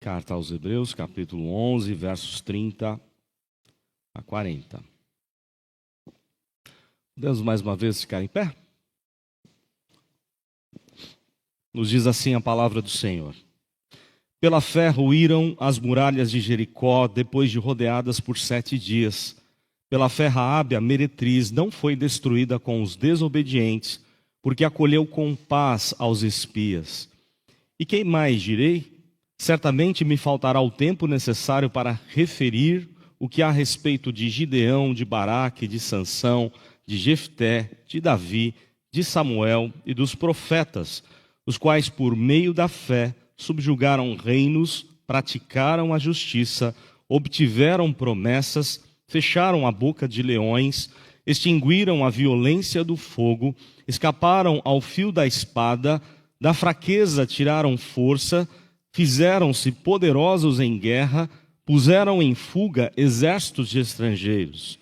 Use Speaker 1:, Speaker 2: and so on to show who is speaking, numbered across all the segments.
Speaker 1: Carta aos Hebreus, capítulo 11, versos 30 a 40. Podemos mais uma vez ficar em pé? Nos diz assim a palavra do Senhor. Pela fé ruíram as muralhas de Jericó, depois de rodeadas por 7 dias. Pela fé Raabe, a meretriz, não foi destruída com os desobedientes, porque acolheu com paz aos espias. E quem mais direi? Certamente me faltará o tempo necessário para referir o que há a respeito de Gideão, de Baraque, de Sansão, de Jefté, de Davi, de Samuel e dos profetas, os quais por meio da fé subjugaram reinos, praticaram a justiça, obtiveram promessas, fecharam a boca de leões, extinguiram a violência do fogo, escaparam ao fio da espada, da fraqueza tiraram força, fizeram-se poderosos em guerra, puseram em fuga exércitos de estrangeiros.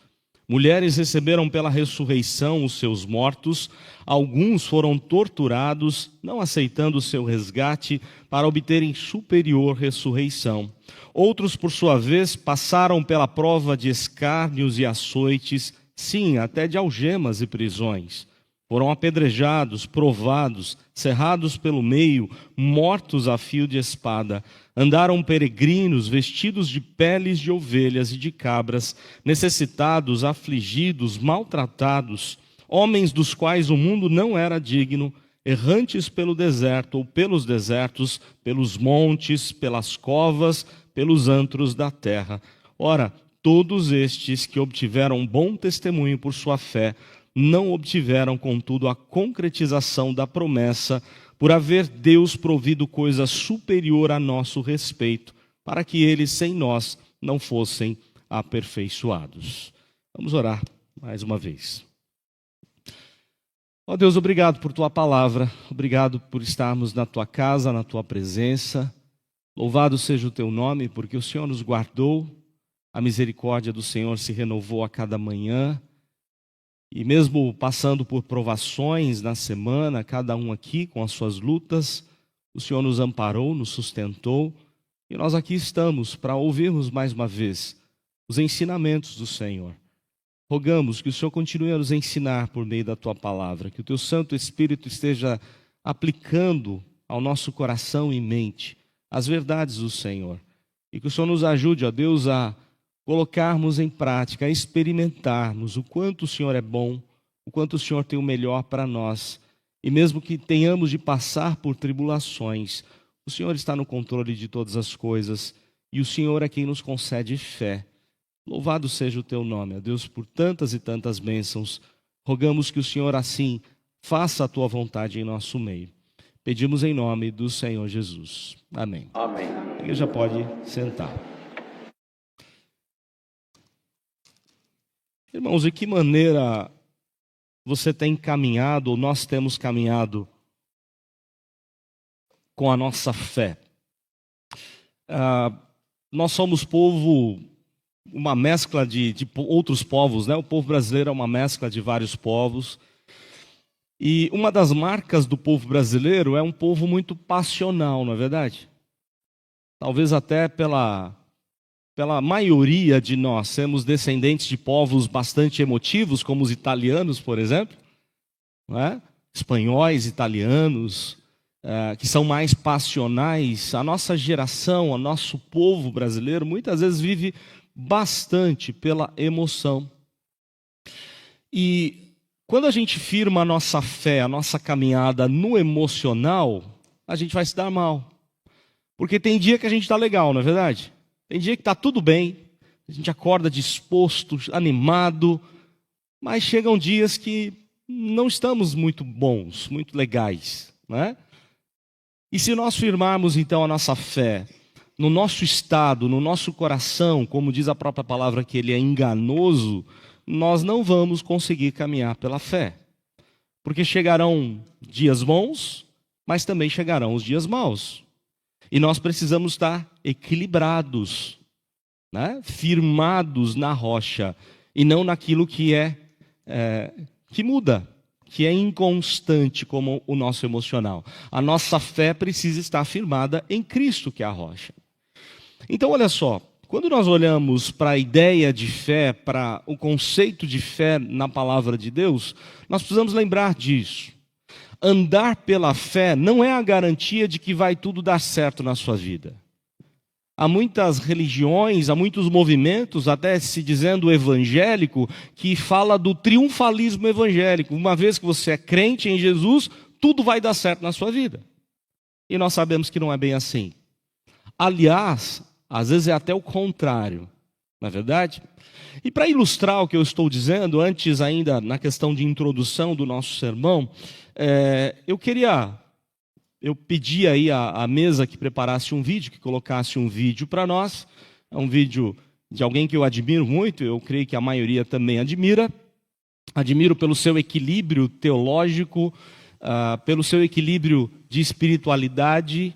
Speaker 1: Mulheres receberam pela ressurreição os seus mortos, alguns foram torturados, não aceitando o seu resgate para obterem superior ressurreição. Outros, por sua vez, passaram pela prova de escárnios e açoites, sim, até de algemas e prisões. Foram apedrejados, provados, cerrados pelo meio, mortos a fio de espada. Andaram peregrinos, vestidos de peles de ovelhas e de cabras, necessitados, afligidos, maltratados, homens dos quais o mundo não era digno, errantes pelo deserto ou pelos desertos, pelos montes, pelas covas, pelos antros da terra. Ora, todos estes que obtiveram bom testemunho por sua fé, não obtiveram, contudo, a concretização da promessa, por haver Deus provido coisa superior a nosso respeito, para que eles, sem nós, não fossem aperfeiçoados. Vamos orar mais uma vez. Ó Deus, obrigado por Tua palavra, obrigado por estarmos na Tua casa, na Tua presença. Louvado seja o Teu nome, porque o Senhor nos guardou, a misericórdia do Senhor se renovou a cada manhã. E mesmo passando por provações na semana, cada um aqui com as suas lutas, o Senhor nos amparou, nos sustentou, e nós aqui estamos para ouvirmos mais uma vez os ensinamentos do Senhor. Rogamos que o Senhor continue a nos ensinar por meio da Tua palavra, que o Teu Santo Espírito esteja aplicando ao nosso coração e mente as verdades do Senhor, e que o Senhor nos ajude, ó Deus, a colocarmos em prática, a experimentarmos o quanto o Senhor é bom, o quanto o Senhor tem o melhor para nós. E mesmo que tenhamos de passar por tribulações, o Senhor está no controle de todas as coisas e o Senhor é quem nos concede fé. Louvado seja o Teu nome, ó Deus, por tantas e tantas bênçãos. Rogamos que o Senhor assim faça a Tua vontade em nosso meio. Pedimos em nome do Senhor Jesus. Amém.
Speaker 2: Amém.
Speaker 1: A igreja pode sentar. Irmãos, de que maneira você tem caminhado, ou nós temos caminhado com a nossa fé? Nós somos povo, uma mescla de outros povos, né? O povo brasileiro é uma mescla de vários povos. E uma das marcas do povo brasileiro é um povo muito passional, não é verdade? Talvez até pela maioria de nós sermos descendentes de povos bastante emotivos, como os italianos, por exemplo, não é? Espanhóis, italianos, que são mais passionais. A nossa geração, o nosso povo brasileiro, muitas vezes vive bastante pela emoção. E quando a gente firma a nossa fé, a nossa caminhada no emocional, a gente vai se dar mal. Porque tem dia que a gente está legal, não é verdade? Tem dia que está tudo bem, a gente acorda disposto, animado, mas chegam dias que não estamos muito bons, muito legais, né? E se nós firmarmos então a nossa fé no nosso estado, no nosso coração, como diz a própria palavra que ele é enganoso, nós não vamos conseguir caminhar pela fé. Porque chegarão dias bons, mas também chegarão os dias maus. E nós precisamos estar equilibrados, né? Firmados na rocha e não naquilo que que muda, que é inconstante como o nosso emocional. A nossa fé precisa estar firmada em Cristo, que é a rocha. Então, olha só, quando nós olhamos para a ideia de fé, para o conceito de fé na palavra de Deus, nós precisamos lembrar disso. Andar pela fé não é a garantia de que vai tudo dar certo na sua vida. Há muitas religiões, há muitos movimentos, até se dizendo evangélico, que fala do triunfalismo evangélico. Uma vez que você é crente em Jesus, tudo vai dar certo na sua vida. E nós sabemos que não é bem assim. Aliás, às vezes é até o contrário, não é verdade? E para ilustrar o que eu estou dizendo, antes ainda na questão de introdução do nosso sermão, eu pedi aí à mesa que preparasse um vídeo, que colocasse um vídeo para nós. É um vídeo de alguém que eu admiro muito, eu creio que a maioria também admira. Admiro pelo seu equilíbrio teológico, pelo seu equilíbrio de espiritualidade,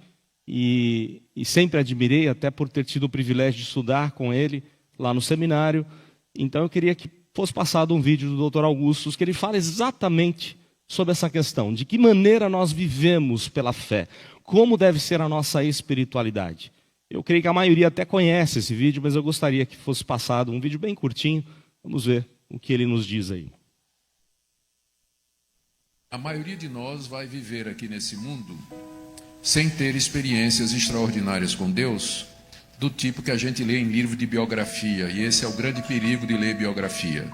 Speaker 1: e sempre admirei, até por ter tido o privilégio de estudar com ele lá no seminário. Então eu queria que fosse passado um vídeo do Dr. Augustus, que ele fala exatamente sobre essa questão, de que maneira nós vivemos pela fé, como deve ser a nossa espiritualidade. Eu creio que a maioria até conhece esse vídeo, mas eu gostaria que fosse passado um vídeo bem curtinho. Vamos ver o que ele nos diz aí.
Speaker 2: A maioria de nós vai viver aqui nesse mundo sem ter experiências extraordinárias com Deus, do tipo que a gente lê em livro de biografia, e esse é o grande perigo de ler biografia.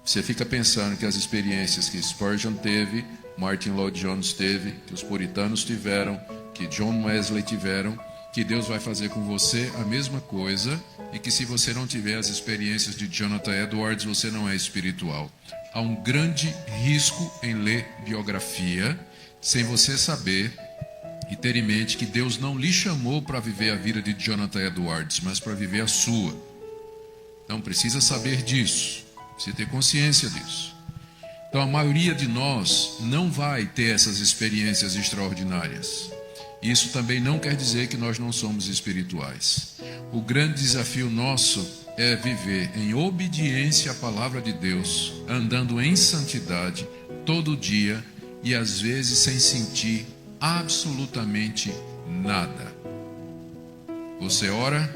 Speaker 2: Você fica pensando que as experiências que Spurgeon teve, Martin Lloyd-Jones teve, que os puritanos tiveram, que John Wesley tiveram, que Deus vai fazer com você a mesma coisa, e que se você não tiver as experiências de Jonathan Edwards, você não é espiritual. Há um grande risco em ler biografia, sem você saber e ter em mente que Deus não lhe chamou para viver a vida de Jonathan Edwards, mas para viver a sua. Então precisa saber disso, precisa ter consciência disso. Então a maioria de nós não vai ter essas experiências extraordinárias. Isso também não quer dizer que nós não somos espirituais. O grande desafio nosso é viver em obediência à palavra de Deus, andando em santidade todo dia e às vezes sem sentir absolutamente nada. Você ora,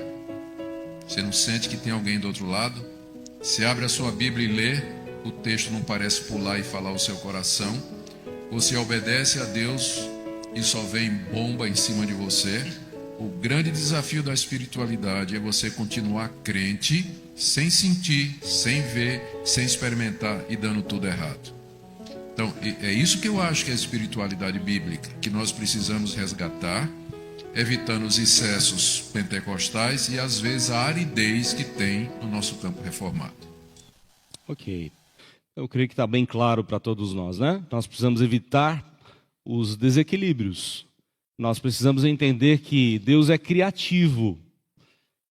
Speaker 2: você não sente que tem alguém do outro lado, você abre a sua Bíblia e lê, o texto não parece pular e falar o seu coração, você obedece a Deus e só vem bomba em cima de você. O grande desafio da espiritualidade é você continuar crente, sem sentir, sem ver, sem experimentar e dando tudo errado. Então, é isso que eu acho que é a espiritualidade bíblica, que nós precisamos resgatar, evitando os excessos pentecostais e, às vezes, a aridez que tem no nosso campo reformado.
Speaker 1: Ok. Eu creio que está bem claro para todos nós, né? Nós precisamos evitar os desequilíbrios. Nós precisamos entender que Deus é criativo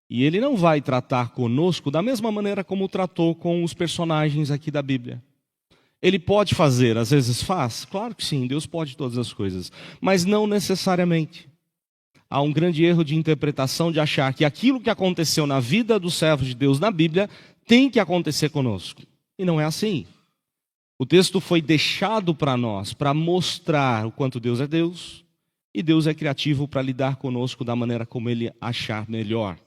Speaker 1: e Ele não vai tratar conosco da mesma maneira como tratou com os personagens aqui da Bíblia. Ele pode fazer, às vezes faz? Claro que sim, Deus pode todas as coisas, mas não necessariamente. Há um grande erro de interpretação de achar que aquilo que aconteceu na vida dos servos de Deus na Bíblia tem que acontecer conosco. E não é assim. O texto foi deixado para nós, para mostrar o quanto Deus é Deus, e Deus é criativo para lidar conosco da maneira como Ele achar melhor,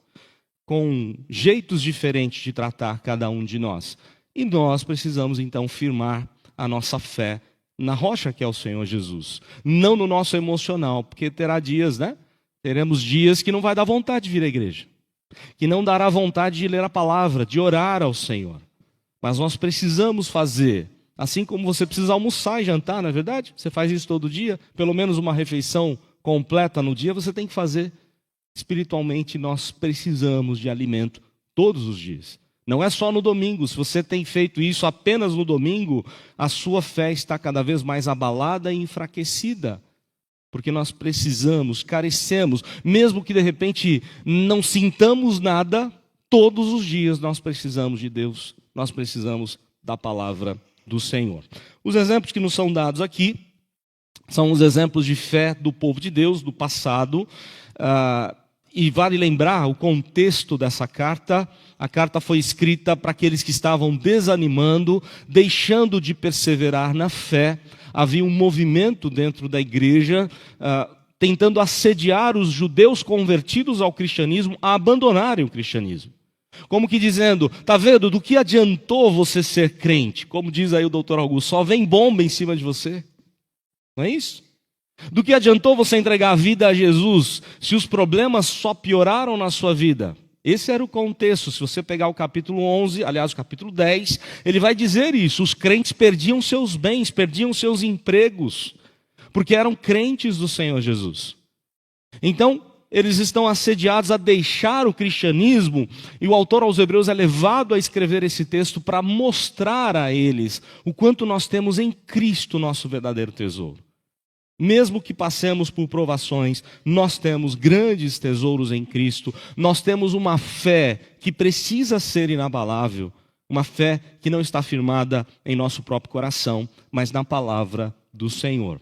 Speaker 1: com jeitos diferentes de tratar cada um de nós. E nós precisamos então firmar a nossa fé na rocha que é o Senhor Jesus, não no nosso emocional, porque terá dias, né? Teremos dias que não vai dar vontade de vir à igreja, que não dará vontade de ler a palavra, de orar ao Senhor. Mas nós precisamos fazer, assim como você precisa almoçar e jantar, não é verdade? Você faz isso todo dia, pelo menos uma refeição completa no dia, você tem que fazer. Espiritualmente, nós precisamos de alimento todos os dias. Não é só no domingo. Se você tem feito isso apenas no domingo, a sua fé está cada vez mais abalada e enfraquecida. Porque nós precisamos, carecemos, mesmo que de repente não sintamos nada, todos os dias nós precisamos de Deus, nós precisamos da palavra do Senhor. Os exemplos que nos são dados aqui são os exemplos de fé do povo de Deus, do passado, e vale lembrar o contexto dessa carta. A carta foi escrita para aqueles que estavam desanimando, deixando de perseverar na fé. Havia um movimento dentro da igreja tentando assediar os judeus convertidos ao cristianismo a abandonarem o cristianismo. Como que dizendo, tá vendo, do que adiantou você ser crente? Como diz aí o doutor Augusto, só vem bomba em cima de você. Não é isso? Do que adiantou você entregar a vida a Jesus, se os problemas só pioraram na sua vida? Esse era o contexto. Se você pegar o capítulo 11, aliás, o capítulo 10, ele vai dizer isso. Os crentes perdiam seus bens, perdiam seus empregos, porque eram crentes do Senhor Jesus. Então, eles estão assediados a deixar o cristianismo, e o autor aos Hebreus é levado a escrever esse texto para mostrar a eles o quanto nós temos em Cristo nosso verdadeiro tesouro. Mesmo que passemos por provações, nós temos grandes tesouros em Cristo, nós temos uma fé que precisa ser inabalável, uma fé que não está firmada em nosso próprio coração, mas na palavra do Senhor.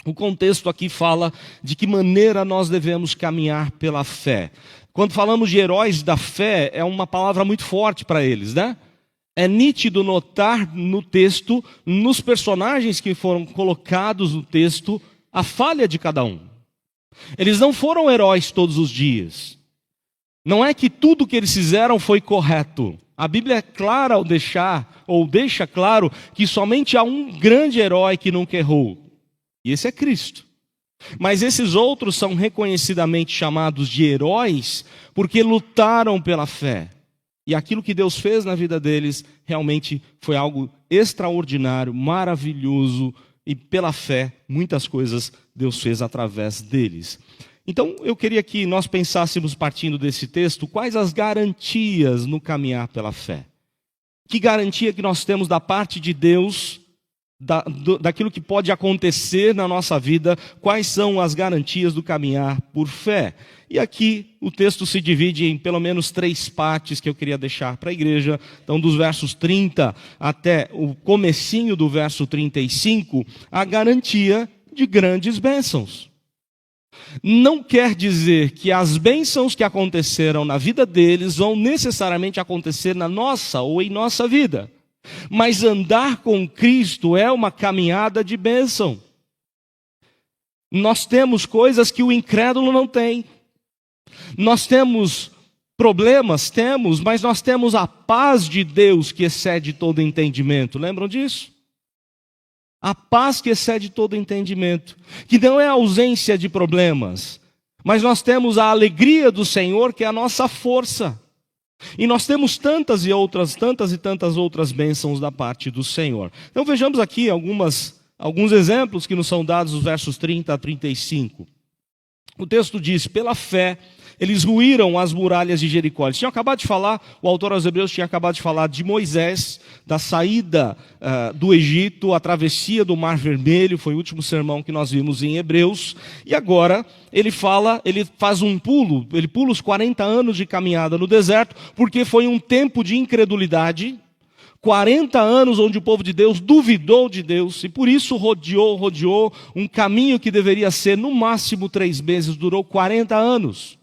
Speaker 1: O contexto aqui fala de que maneira nós devemos caminhar pela fé. Quando falamos de heróis da fé, é uma palavra muito forte para eles, né? É nítido notar no texto, nos personagens que foram colocados no texto, a falha de cada um. Eles não foram heróis todos os dias. Não é que tudo que eles fizeram foi correto. A Bíblia é clara ao deixa claro que somente há um grande herói que nunca errou. E esse é Cristo. Mas esses outros são reconhecidamente chamados de heróis porque lutaram pela fé. E aquilo que Deus fez na vida deles realmente foi algo extraordinário, maravilhoso, e pela fé muitas coisas Deus fez através deles. Então eu queria que nós pensássemos, partindo desse texto, quais as garantias no caminhar pela fé. Que garantia que nós temos da parte de Deus, daquilo que pode acontecer na nossa vida, quais são as garantias do caminhar por fé. E aqui o texto se divide em pelo menos 3 partes que eu queria deixar para a igreja. Então, dos versos 30 até o comecinho do verso 35, a garantia de grandes bênçãos. Não quer dizer que as bênçãos que aconteceram na vida deles vão necessariamente acontecer na nossa ou em nossa vida. Mas andar com Cristo é uma caminhada de bênção. Nós temos coisas que o incrédulo não tem. Nós temos problemas, mas nós temos a paz de Deus que excede todo entendimento. Lembram disso? A paz que excede todo entendimento, que não é a ausência de problemas, mas nós temos a alegria do Senhor, que é a nossa força. E nós temos tantas e tantas outras bênçãos da parte do Senhor. Então vejamos aqui alguns exemplos que nos são dados nos versos 30 a 35. O texto diz, pela fé, eles ruíram as muralhas de Jericó. Eles tinham acabado de falar, o autor aos Hebreus tinha acabado de falar de Moisés, da saída do Egito, a travessia do Mar Vermelho, foi o último sermão que nós vimos em Hebreus. E agora ele faz um pulo, ele pula os 40 anos de caminhada no deserto, porque foi um tempo de incredulidade, 40 anos onde o povo de Deus duvidou de Deus, e por isso rodeou um caminho que deveria ser no máximo 3 meses, durou 40 anos.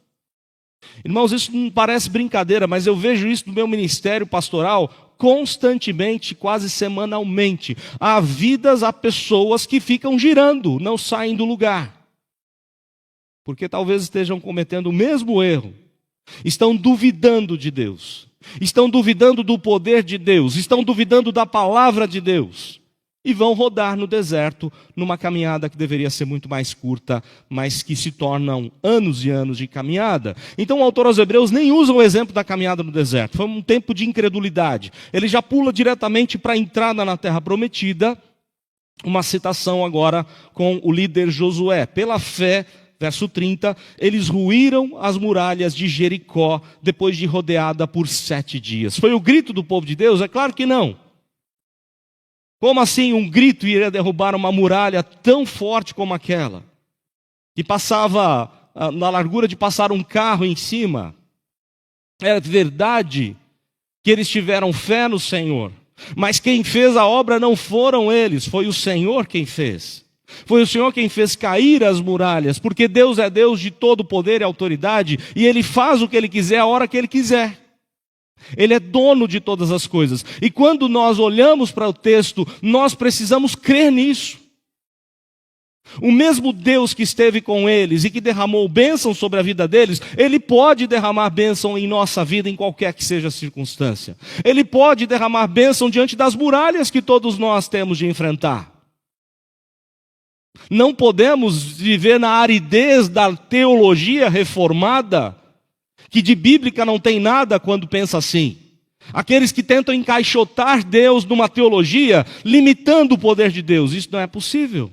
Speaker 1: Irmãos, isso não parece brincadeira, mas eu vejo isso no meu ministério pastoral constantemente, quase semanalmente. Há pessoas que ficam girando, não saem do lugar. Porque talvez estejam cometendo o mesmo erro. Estão duvidando de Deus. Estão duvidando do poder de Deus. Estão duvidando da palavra de Deus. E vão rodar no deserto, numa caminhada que deveria ser muito mais curta, mas que se tornam anos e anos de caminhada. Então o autor aos Hebreus nem usa o exemplo da caminhada no deserto. Foi um tempo de incredulidade. Ele já pula diretamente para a entrada na terra prometida. Uma citação agora com o líder Josué. Pela fé, verso 30, eles ruíram as muralhas de Jericó depois de rodeada por 7 dias. Foi o grito do povo de Deus? É claro que não. Como assim um grito iria derrubar uma muralha tão forte como aquela? Que passava na largura de passar um carro em cima. É verdade que eles tiveram fé no Senhor. Mas quem fez a obra não foram eles, foi o Senhor quem fez. Foi o Senhor quem fez cair as muralhas, porque Deus é Deus de todo poder e autoridade, e Ele faz o que Ele quiser, a hora que Ele quiser. Ele é dono de todas as coisas. E quando nós olhamos para o texto, nós precisamos crer nisso. O mesmo Deus que esteve com eles e que derramou bênção sobre a vida deles, Ele pode derramar bênção em nossa vida, em qualquer que seja a circunstância. Ele pode derramar bênção diante das muralhas que todos nós temos de enfrentar. Não podemos viver na aridez da teologia reformada, que de bíblica não tem nada quando pensa assim. Aqueles que tentam encaixotar Deus numa teologia, limitando o poder de Deus. Isso não é possível.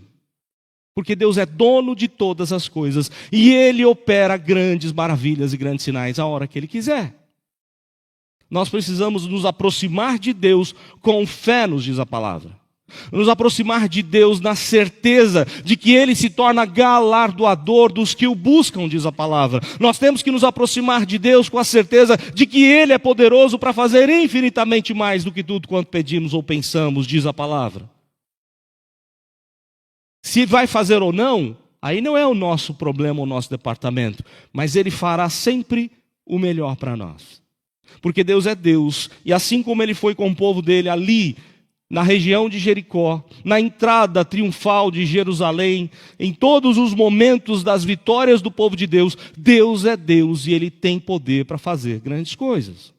Speaker 1: Porque Deus é dono de todas as coisas. E Ele opera grandes maravilhas e grandes sinais a hora que Ele quiser. Nós precisamos nos aproximar de Deus com fé, nos diz a palavra. Nos aproximar de Deus na certeza de que Ele se torna galardoador dos que o buscam, diz a palavra. Nós temos que nos aproximar de Deus com a certeza de que Ele é poderoso para fazer infinitamente mais do que tudo quanto pedimos ou pensamos, diz a palavra. Se vai fazer ou não, aí não é o nosso problema, o nosso departamento. Mas Ele fará sempre o melhor para nós. Porque Deus é Deus. E assim como Ele foi com o povo dele ali, na região de Jericó, na entrada triunfal de Jerusalém, em todos os momentos das vitórias do povo de Deus, Deus é Deus e Ele tem poder para fazer grandes coisas.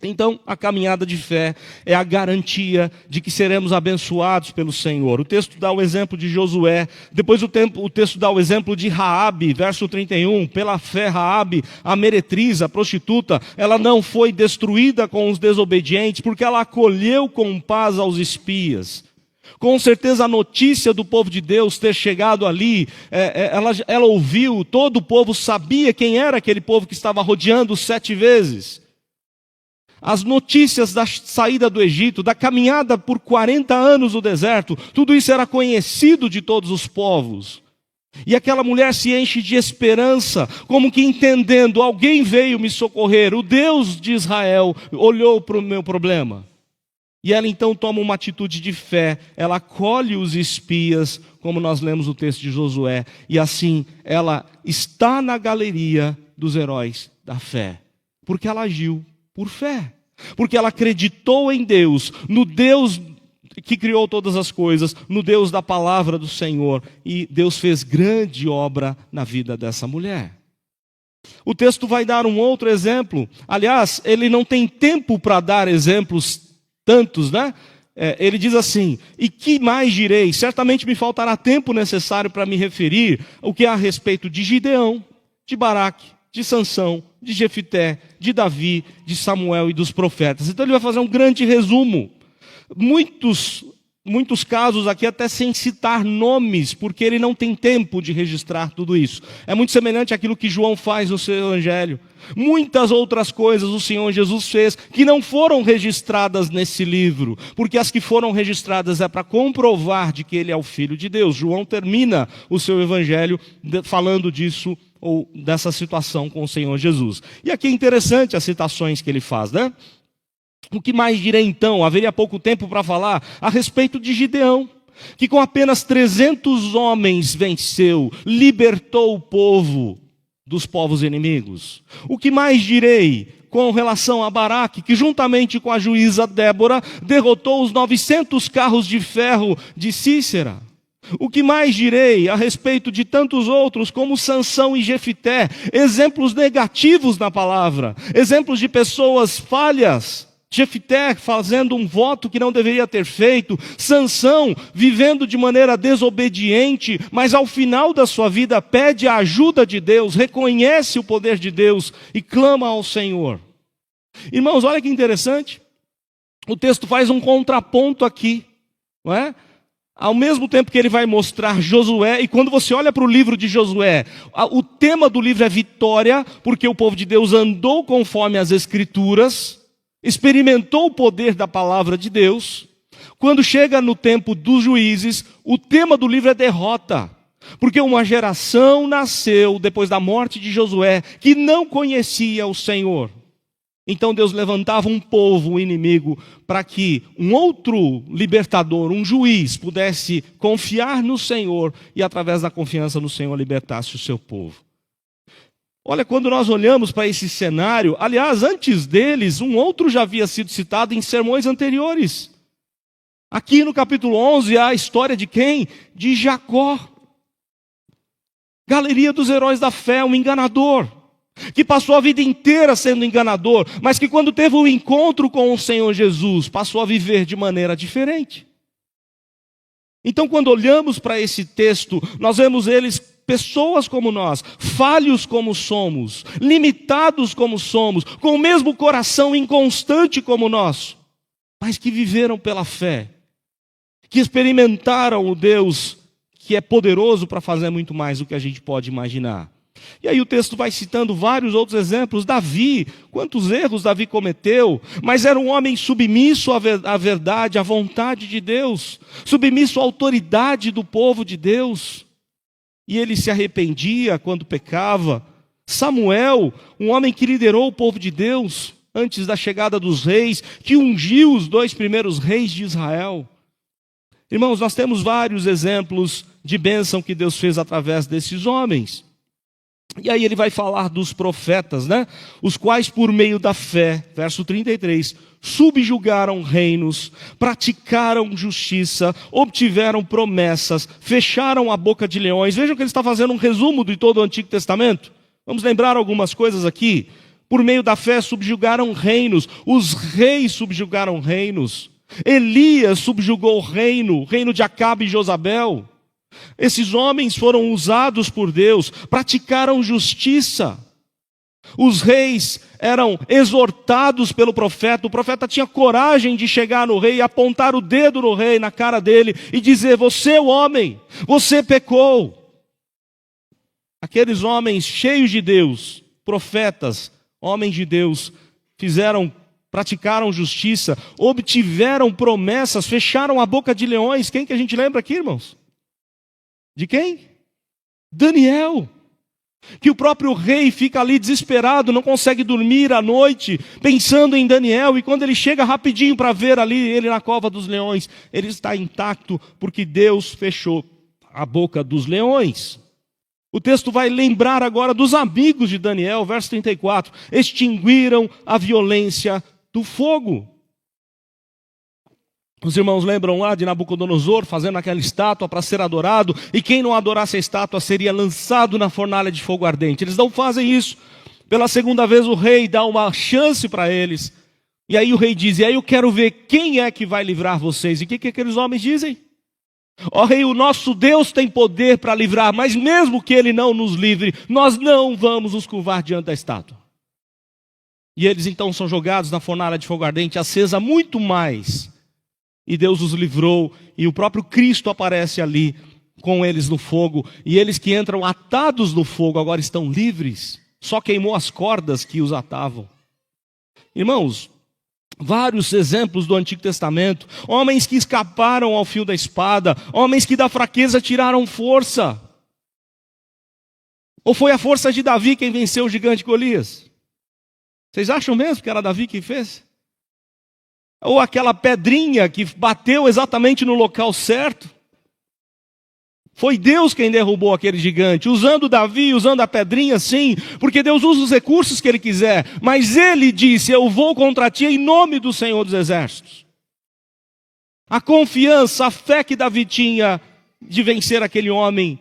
Speaker 1: Então, a caminhada de fé é a garantia de que seremos abençoados pelo Senhor. O texto dá o exemplo de Josué, depois o texto dá o exemplo de Raabe, verso 31. Pela fé, Raabe, a meretriz, a prostituta, ela não foi destruída com os desobedientes, porque ela acolheu com paz aos espias. Com certeza a notícia do povo de Deus ter chegado ali, ela ouviu, todo o povo sabia quem era aquele povo que estava rodeando 7 vezes. As notícias da saída do Egito, da caminhada por 40 anos no deserto, tudo isso era conhecido de todos os povos. E aquela mulher se enche de esperança, como que entendendo, alguém veio me socorrer, o Deus de Israel olhou para o meu problema. E ela então toma uma atitude de fé, ela acolhe os espias, como nós lemos o texto de Josué, e assim ela está na galeria dos heróis da fé, porque ela agiu por fé, porque ela acreditou em Deus, no Deus que criou todas as coisas, no Deus da palavra do Senhor, e Deus fez grande obra na vida dessa mulher. O texto vai dar um outro exemplo, aliás, ele não tem tempo para dar exemplos tantos, né? Ele diz assim, e que mais direi? Certamente me faltará tempo necessário para me referir o que é a respeito de Gideão, de Baraque, de Sansão, de Jefité, de Davi, de Samuel e dos profetas. Então ele vai fazer um grande resumo. Muitos casos aqui até sem citar nomes, porque ele não tem tempo de registrar tudo isso. É muito semelhante àquilo que João faz no seu evangelho. Muitas outras coisas o Senhor Jesus fez que não foram registradas nesse livro, porque as que foram registradas é para comprovar de que ele é o Filho de Deus. João termina o seu evangelho falando disso, ou dessa situação com o Senhor Jesus. E aqui é interessante as citações que ele faz, né? O que mais direi então? Haveria pouco tempo para falar a respeito de Gideão, que com apenas 300 homens venceu, libertou o povo dos povos inimigos. O que mais direi com relação a Baraque, que juntamente com a juíza Débora, derrotou os 900 carros de ferro de Sísera? O que mais direi a respeito de tantos outros, como Sansão e Jefité, exemplos negativos na palavra, exemplos de pessoas falhas. Jefité fazendo um voto que não deveria ter feito, Sansão vivendo de maneira desobediente, mas ao final da sua vida pede a ajuda de Deus, reconhece o poder de Deus e clama ao Senhor. Irmãos, olha que interessante, o texto faz um contraponto aqui, não é? Ao mesmo tempo que ele vai mostrar Josué, e quando você olha para o livro de Josué, o tema do livro é vitória, porque o povo de Deus andou conforme as Escrituras, experimentou o poder da palavra de Deus. Quando chega no tempo dos juízes, o tema do livro é derrota, porque uma geração nasceu depois da morte de Josué que não conhecia o Senhor. Então Deus levantava um povo, um inimigo, para que um outro libertador, um juiz, pudesse confiar no Senhor e através da confiança no Senhor libertasse o seu povo. Olha, quando nós olhamos para esse cenário, aliás, antes deles, um outro já havia sido citado em sermões anteriores. Aqui no capítulo 11 há a história de quem? De Jacó. Galeria dos heróis da fé, um enganador, que passou a vida inteira sendo enganador, mas que quando teve um encontro com o Senhor Jesus, passou a viver de maneira diferente. Então, quando olhamos para esse texto, nós vemos eles pessoas como nós, falhos como somos, limitados como somos, com o mesmo coração inconstante como o nosso, mas que viveram pela fé, que experimentaram o Deus que é poderoso para fazer muito mais do que a gente pode imaginar. E aí o texto vai citando vários outros exemplos. Davi, quantos erros Davi cometeu, mas era um homem submisso à verdade, à vontade de Deus, submisso à autoridade do povo de Deus. E ele se arrependia quando pecava. Samuel, um homem que liderou o povo de Deus antes da chegada dos reis, que ungiu os 2 primeiros reis de Israel. Irmãos, nós temos vários exemplos de bênção que Deus fez através desses homens. E aí ele vai falar dos profetas, né? Os quais por meio da fé, verso 33, subjugaram reinos, praticaram justiça, obtiveram promessas, fecharam a boca de leões. Vejam que ele está fazendo um resumo de todo o Antigo Testamento. Vamos lembrar algumas coisas aqui. Por meio da fé subjugaram reinos, os reis subjugaram reinos. Elias subjugou o reino de Acabe e Jezabel. Esses homens foram usados por Deus, praticaram justiça. Os reis eram exortados pelo profeta. O profeta tinha coragem de chegar no rei e apontar o dedo no rei, na cara dele, e dizer: você é o homem, você pecou. Aqueles homens cheios de Deus, profetas, homens de Deus, praticaram justiça, obtiveram promessas, fecharam a boca de leões. Quem que a gente lembra aqui, irmãos? De quem? Daniel. Que o próprio rei fica ali desesperado, não consegue dormir à noite, pensando em Daniel, e quando ele chega rapidinho para ver ali, ele na cova dos leões, ele está intacto, porque Deus fechou a boca dos leões. O texto vai lembrar agora dos amigos de Daniel, verso 34, extinguiram a violência do fogo. Os irmãos lembram lá de Nabucodonosor fazendo aquela estátua para ser adorado, e quem não adorasse a estátua seria lançado na fornalha de fogo ardente. Eles não fazem isso. Pela segunda vez o rei dá uma chance para eles, e aí o rei diz: e aí eu quero ver quem é que vai livrar vocês. E o que aqueles homens dizem? Ó rei, o nosso Deus tem poder para livrar, mas mesmo que ele não nos livre, nós não vamos nos curvar diante da estátua. E eles então são jogados na fornalha de fogo ardente, acesa muito mais. E Deus os livrou, e o próprio Cristo aparece ali com eles no fogo, e eles que entram atados no fogo agora estão livres, só queimou as cordas que os atavam. Irmãos, vários exemplos do Antigo Testamento, homens que escaparam ao fio da espada, homens que da fraqueza tiraram força. Ou foi a força de Davi quem venceu o gigante Golias? Vocês acham mesmo que era Davi quem fez? Ou aquela pedrinha que bateu exatamente no local certo? Foi Deus quem derrubou aquele gigante, usando Davi, usando a pedrinha, sim, porque Deus usa os recursos que Ele quiser, mas Ele disse: eu vou contra ti em nome do Senhor dos Exércitos. A confiança, a fé que Davi tinha de vencer aquele homem,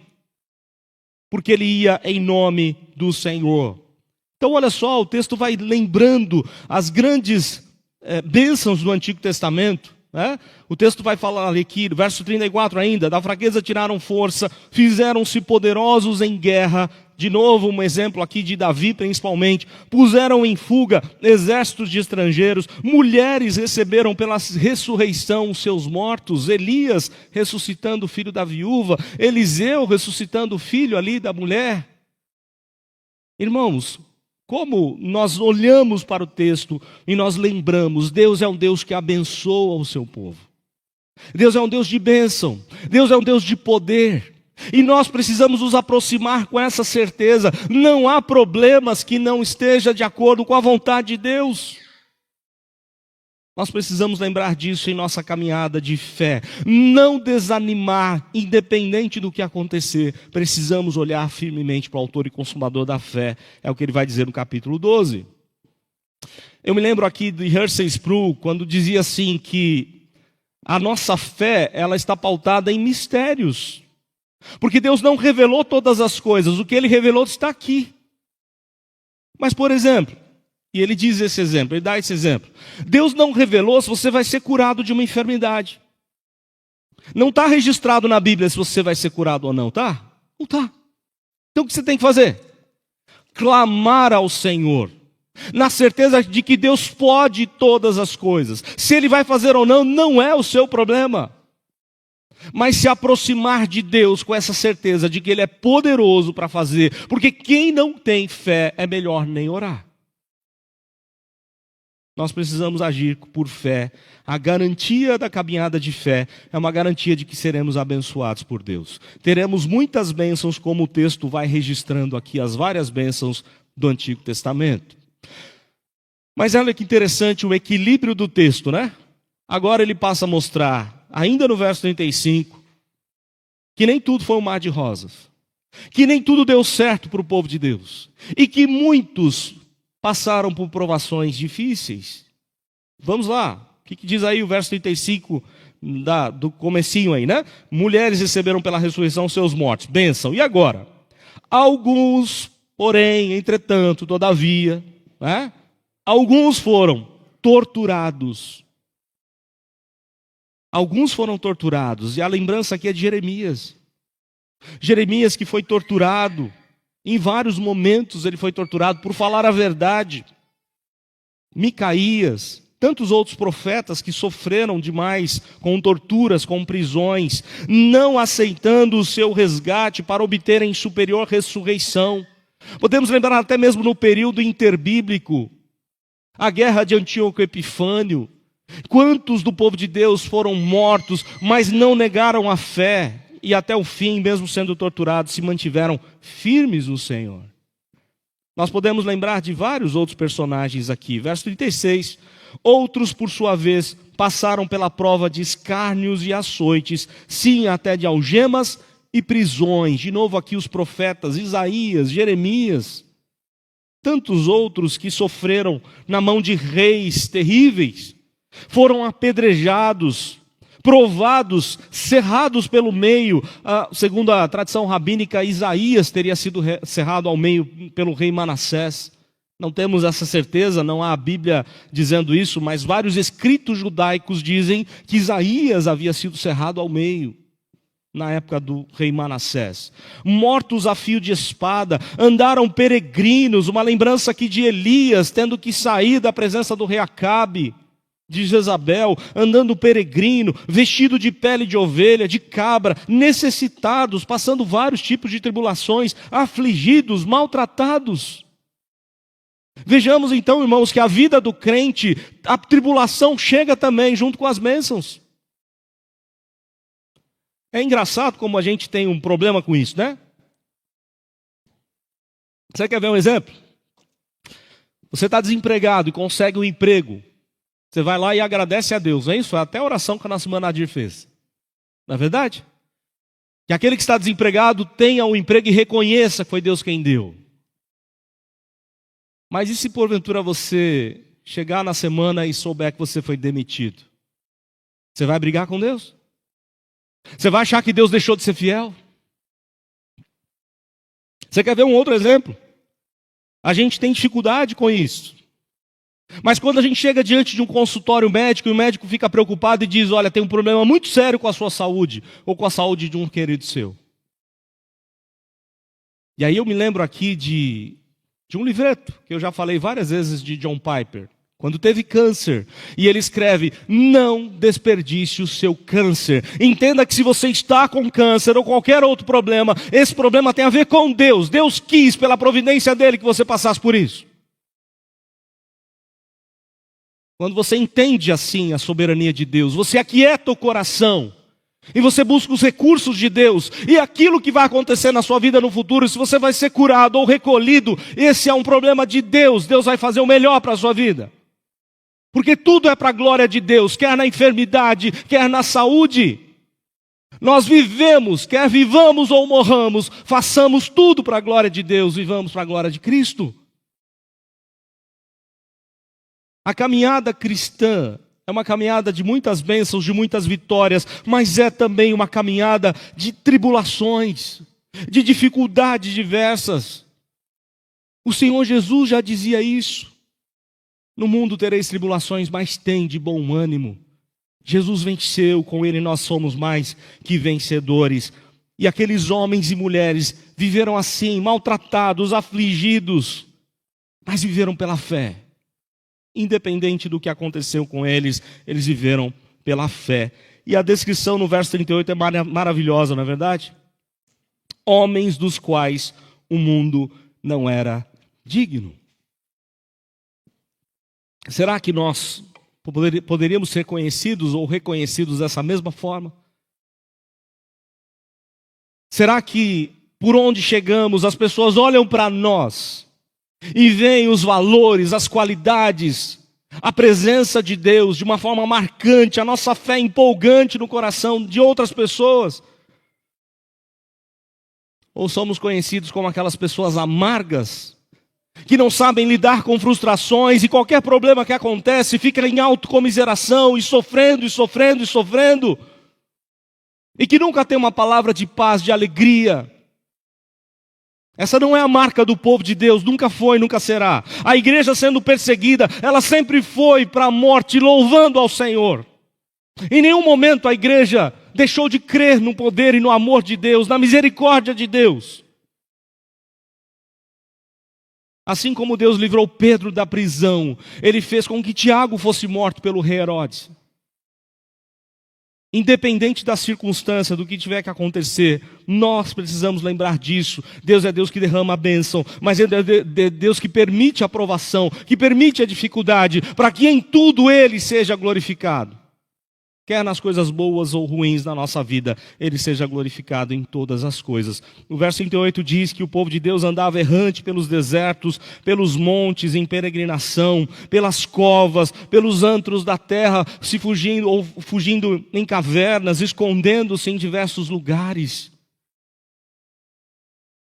Speaker 1: porque ele ia em nome do Senhor. Então olha só, o texto vai lembrando as grandes bênçãos do Antigo Testamento. O texto vai falar aqui, verso 34 ainda: da fraqueza tiraram força, fizeram-se poderosos em guerra. De novo um exemplo aqui de Davi principalmente. Puseram em fuga exércitos de estrangeiros, mulheres receberam pela ressurreição os seus mortos. Elias ressuscitando o filho da viúva, Eliseu ressuscitando o filho ali da mulher. Irmãos, como nós olhamos para o texto e nós lembramos, Deus é um Deus que abençoa o seu povo. Deus é um Deus de bênção, Deus é um Deus de poder. E nós precisamos nos aproximar com essa certeza. Não há problemas que não esteja de acordo com a vontade de Deus. Nós precisamos lembrar disso em nossa caminhada de fé. Não desanimar, independente do que acontecer. Precisamos olhar firmemente para o autor e consumador da fé. É o que ele vai dizer no capítulo 12. Eu me lembro aqui de Hershey Sproul, quando dizia assim que a nossa fé, ela está pautada em mistérios. Porque Deus não revelou todas as coisas, o que Ele revelou está aqui. Mas, por exemplo, e Ele diz esse exemplo, Ele dá esse exemplo. Deus não revelou se você vai ser curado de uma enfermidade. Não está registrado na Bíblia se você vai ser curado ou não, tá? Não está. Então o que você tem que fazer? Clamar ao Senhor, na certeza de que Deus pode todas as coisas. Se Ele vai fazer ou não, não é o seu problema. Mas se aproximar de Deus com essa certeza de que Ele é poderoso para fazer, porque quem não tem fé é melhor nem orar. Nós precisamos agir por fé. A garantia da caminhada de fé é uma garantia de que seremos abençoados por Deus. Teremos muitas bênçãos, como o texto vai registrando aqui, as várias bênçãos do Antigo Testamento. Mas olha que interessante o equilíbrio do texto, né? Agora ele passa a mostrar, ainda no verso 35, que nem tudo foi um mar de rosas. Que nem tudo deu certo para o povo de Deus. E que muitos passaram por provações difíceis. Vamos lá. O que diz aí o verso 35 do comecinho aí, né? Mulheres receberam pela ressurreição seus mortos. Bênção. E agora? Alguns, porém, entretanto, todavia, né? Alguns foram torturados. Alguns foram torturados. E a lembrança aqui é de Jeremias. Jeremias que foi torturado. Em vários momentos ele foi torturado por falar a verdade. Micaías, tantos outros profetas que sofreram demais com torturas, com prisões, não aceitando o seu resgate para obterem superior ressurreição. Podemos lembrar até mesmo no período interbíblico, a guerra de Antíoco Epifânio. Quantos do povo de Deus foram mortos, mas não negaram a fé. E até o fim, mesmo sendo torturados, se mantiveram firmes no Senhor. Nós podemos lembrar de vários outros personagens aqui. Verso 36. Outros, por sua vez, passaram pela prova de escárnios e açoites, sim, até de algemas e prisões. De novo aqui os profetas, Isaías, Jeremias. Tantos outros que sofreram na mão de reis terríveis. Foram apedrejados, provados, cerrados pelo meio. Segundo a tradição rabínica, Isaías teria sido cerrado ao meio pelo rei Manassés. Não temos essa certeza, não há a Bíblia dizendo isso, mas vários escritos judaicos dizem que Isaías havia sido cerrado ao meio na época do rei Manassés. Mortos a fio de espada, andaram peregrinos, uma lembrança aqui de Elias, tendo que sair da presença do rei Acabe, de Jezabel, andando peregrino, vestido de pele de ovelha, de cabra, necessitados, passando vários tipos de tribulações, afligidos, maltratados. Vejamos então, irmãos, que a vida do crente, a tribulação chega também junto com as bênçãos. É engraçado como a gente tem um problema com isso, né? Você quer ver um exemplo? Você está desempregado e consegue um emprego. Você vai lá e agradece a Deus, não é isso? Foi até a oração que a nossa irmã Nadir fez. Não é verdade? Que aquele que está desempregado tenha um emprego e reconheça que foi Deus quem deu. Mas e se porventura você chegar na semana e souber que você foi demitido? Você vai brigar com Deus? Você vai achar que Deus deixou de ser fiel? Você quer ver um outro exemplo? A gente tem dificuldade com isso. Mas quando a gente chega diante de um consultório médico e o médico fica preocupado e diz, olha, tem um problema muito sério com a sua saúde, ou com a saúde de um querido seu. E aí eu me lembro aqui de um livreto, que eu já falei várias vezes, de John Piper, quando teve câncer, e ele escreve, não desperdice o seu câncer. Entenda que se você está com câncer ou qualquer outro problema, esse problema tem a ver com Deus. Deus quis, pela providência dele, que você passasse por isso. Quando você entende assim a soberania de Deus, você aquieta o coração e você busca os recursos de Deus e aquilo que vai acontecer na sua vida no futuro, se você vai ser curado ou recolhido, esse é um problema de Deus. Deus vai fazer o melhor para a sua vida. Porque tudo é para a glória de Deus, quer na enfermidade, quer na saúde. Nós vivemos, quer vivamos ou morramos, façamos tudo para a glória de Deus, vivamos para a glória de Cristo. A caminhada cristã é uma caminhada de muitas bênçãos, de muitas vitórias, mas é também uma caminhada de tribulações, de dificuldades diversas. O Senhor Jesus já dizia isso. No mundo tereis tribulações, mas tem de bom ânimo. Jesus venceu, com Ele nós somos mais que vencedores. E aqueles homens e mulheres viveram assim, maltratados, afligidos, mas viveram pela fé. Independente do que aconteceu com eles, eles viveram pela fé. E a descrição no verso 38 é maravilhosa, não é verdade? Homens dos quais o mundo não era digno. Será que nós poderíamos ser conhecidos ou reconhecidos dessa mesma forma? Será que por onde chegamos as pessoas olham para nós e veem os valores, as qualidades, a presença de Deus de uma forma marcante, a nossa fé empolgante no coração de outras pessoas? Ou somos conhecidos como aquelas pessoas amargas, que não sabem lidar com frustrações e qualquer problema que acontece fica em autocomiseração e sofrendo, e sofrendo, e sofrendo, e que nunca tem uma palavra de paz, de alegria? Essa não é a marca do povo de Deus, nunca foi, nunca será. A igreja sendo perseguida, ela sempre foi para a morte louvando ao Senhor. Em nenhum momento a igreja deixou de crer no poder e no amor de Deus, na misericórdia de Deus. Assim como Deus livrou Pedro da prisão, Ele fez com que Tiago fosse morto pelo rei Herodes. Independente da circunstância, do que tiver que acontecer, nós precisamos lembrar disso. Deus é Deus que derrama a bênção, mas é Deus que permite a provação, que permite a dificuldade, para que em tudo Ele seja glorificado. Quer nas coisas boas ou ruins da nossa vida, Ele seja glorificado em todas as coisas. O verso 38 diz que o povo de Deus andava errante pelos desertos, pelos montes, em peregrinação, pelas covas, pelos antros da terra, se fugindo ou fugindo em cavernas, escondendo-se em diversos lugares.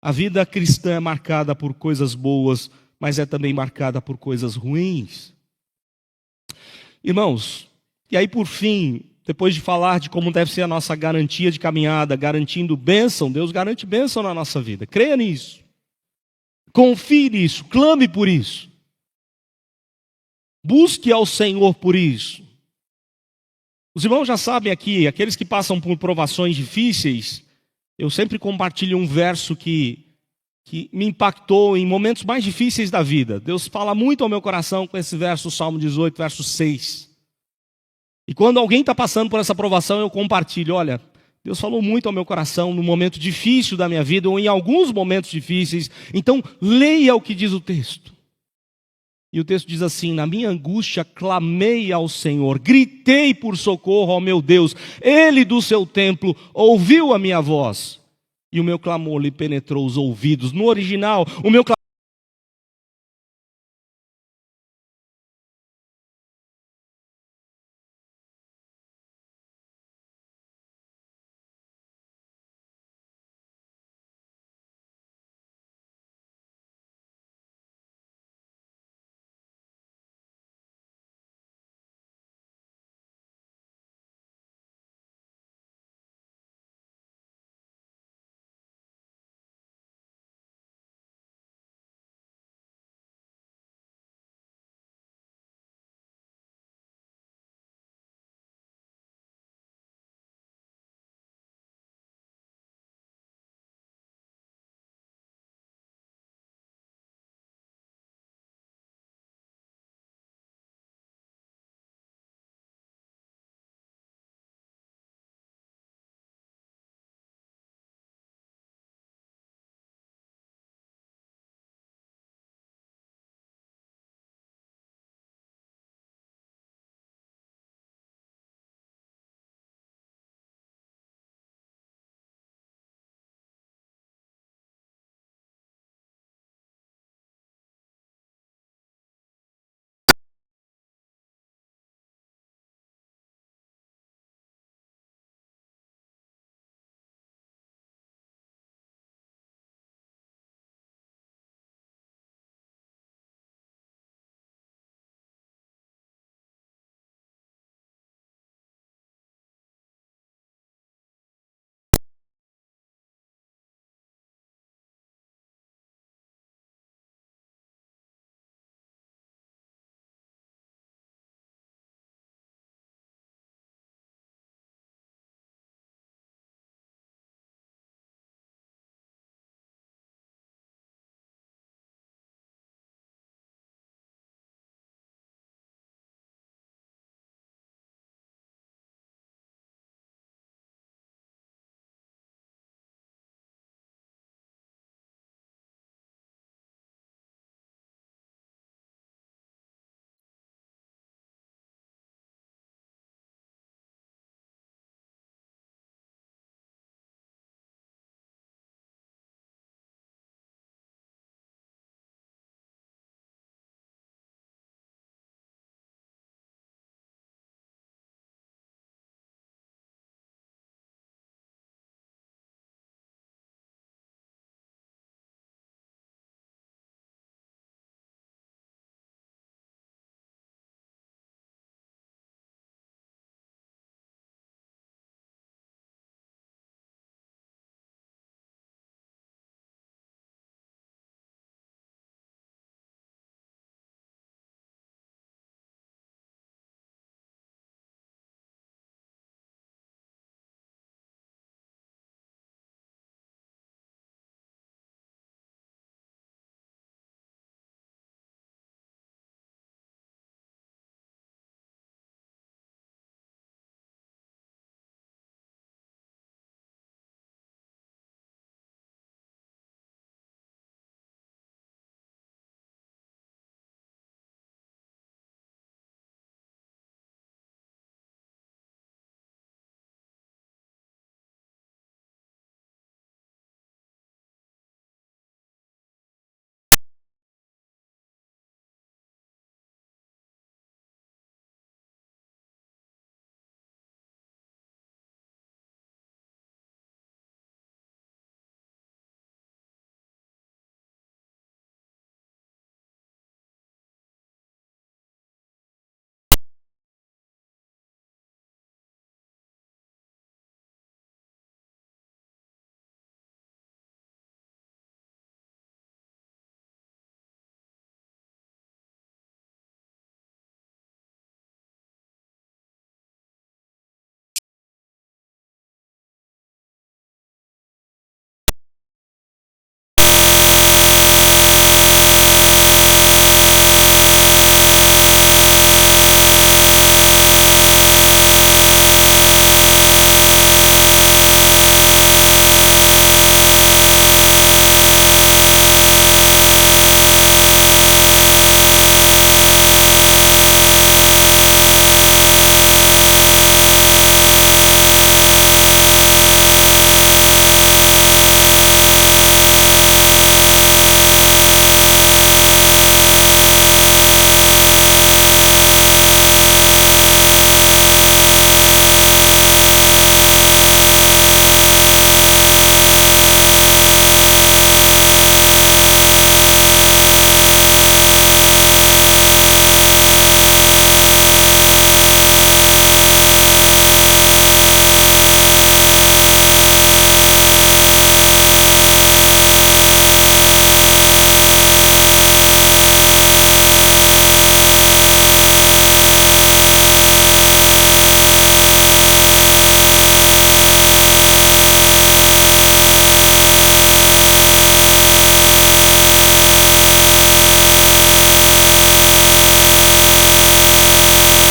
Speaker 1: A vida cristã é marcada por coisas boas, mas é também marcada por coisas ruins. Irmãos, e aí por fim, depois de falar de como deve ser a nossa garantia de caminhada, garantindo bênção, Deus garante bênção na nossa vida. Creia nisso. Confie nisso, clame por isso. Busque ao Senhor por isso. Os irmãos já sabem aqui, aqueles que passam por provações difíceis, eu sempre compartilho um verso que me impactou em momentos mais difíceis da vida. Deus fala muito ao meu coração com esse verso, Salmo 18, verso 6. E quando alguém está passando por essa provação, eu compartilho. Olha, Deus falou muito ao meu coração no momento difícil da minha vida, ou em alguns momentos difíceis. Então, leia o que diz o texto. E o texto diz assim: na minha angústia clamei ao Senhor, gritei por socorro ao meu Deus. Ele do seu templo ouviu a minha voz, e o meu clamor lhe penetrou os ouvidos. No original, o meu clamor